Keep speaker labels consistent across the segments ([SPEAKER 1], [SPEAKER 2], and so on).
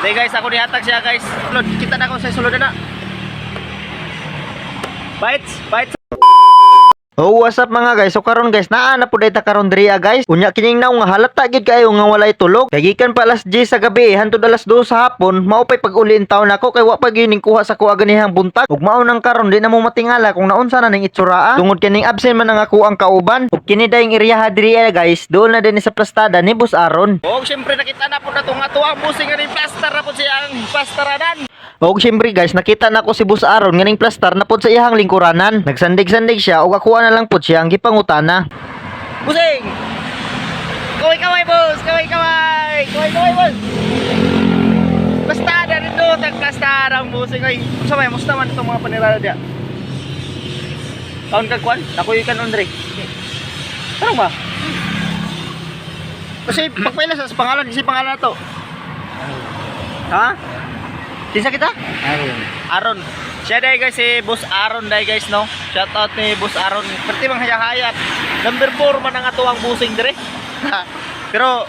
[SPEAKER 1] Sige guys, ako nihatag siya guys. Sulod, kita na ako sa sulod na. Bites.
[SPEAKER 2] Oh, what's up mga guys? So karon guys, naa na pud ta karon diriya guys. Unya kining naong nga halata gid kayo nga walay tulog. Kay gikan pa alas 10 sa gabi hangtod alas 2 sa hapon, mao pay pag-uli in taon nako kay wa pa gining kuha sa kuha ganihang buntag. Ug mao nang karon di na mo matingala kung naunsa na ning itsuraa. Tungod kining absent man ang ako ang kauban. Ug kini dayong area diriya guys, doon na din sa plastada ni Boss Aaron.
[SPEAKER 1] Oh, syempre nakita na pud natong atuang busing nga ni plaster na pud siya ang plasteranan.
[SPEAKER 2] Og syempre guys, nakita na ko si Boss Aaron nga ning plaster na pud sa iyang lingkuranan. Nagsandig-sandig siya og ako na lang pud siya ang gipangutana.
[SPEAKER 1] Busing! Kaway boss! Kaway boss! Plastada dito, tag-plastada ang busing. Ay, sabay, musta man itong mga panirada diya? Kaon kagkuan? Nakuy kan Andre. Tarong ba? Kasi pagpailas sa pangalan, kasi pangalan na to. Ha? Kinsa kita? Aaron. Siya dahil guys si Boss Aaron dahil guys no. Shout out ni Boss Aaron. Perti mang hayat. Number 4 man ang atuang busing dire. Pero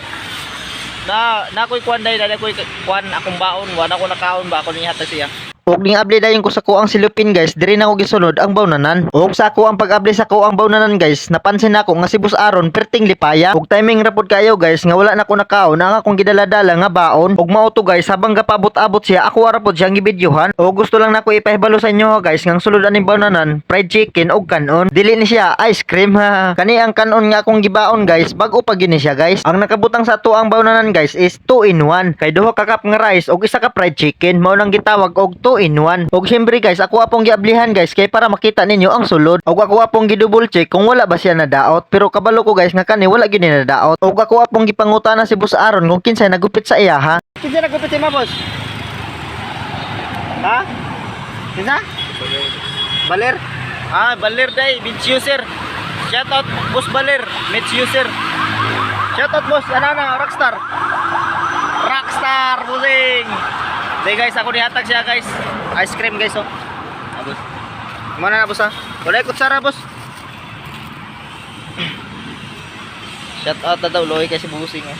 [SPEAKER 1] na ako'y kuan dahil ako'y kuan akong baon. Wala ko nakaon ba ako nihatag siya.
[SPEAKER 2] Og ning abli dayon ko sa kuang silupin guys, diri na ko gisunod ang bawnanan. Og sa ako ang pag-abli sa kuang bawnanan guys, napansin nako nga si Boss Aaron perting lipaya. Og timing rapod kayo guys nga wala na ko nakaon ang akong gidala-dala nga baon. Og mao to guys, habang gapabot-abot siya, ako ra pod siyang gibidyohan. Og gusto lang nako ipahibalo sa inyo guys nga sulod ani bawnanan, fried chicken og kanon. Dili ni siya ice cream ha. Kani ang kanon nga akong gibaon guys, bag-o pa gini siya guys. Ang nakabutang sa ato ang bawnanan guys is 2 in 1. Kay duha ka cup nga rice og isa ka fried chicken, mao nang gitawag og 2 in 1. Og syempre guys, ako apong giablihan guys kay para makita ninyo ang sulod. Og ako apong gidouble check kung wala ba siya nadaot. Pero kabalo ko guys nga kani wala gid nadaot. Og ako apong gipangutana si Boss Aaron kung kinsay nagupit sa iya ha.
[SPEAKER 1] Kinsa nagupit si boss? Ha? Kinsa? Baler? Ah, Baler day, bench user. Shout out Boss Baler, bench user. Shout out boss, ano na, Rockstar. Rockstar busing. Sige guys, ako nihatag siya guys. Ice cream guys oh. Boss. Mana na boss ha? Wala kutsara boss. Shout out na daw loy kasi busing oh.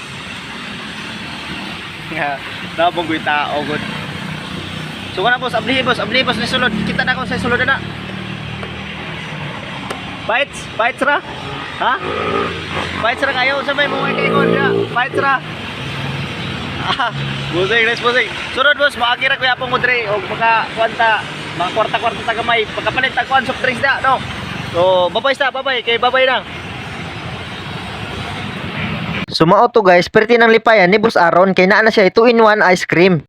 [SPEAKER 1] Nabong ko'y tao good. So wala boss, abli boss ni sulod. Kita na ako sa sulod na. Bites ra? Ha? Bites ra kayo sa may mga kaigon niya. Bites ra. Busing. Sunod boss, maakira ko yapong mudre o maka kwanta, mga kwarta-kwarta sa gamay, pagkapalit ang kwan soft drinks na, no? So, babay, kay babay lang.
[SPEAKER 2] Sumao to guys, perti ng lipayan ni Boss Aaron kay naa na siya 2 in 1 ice cream.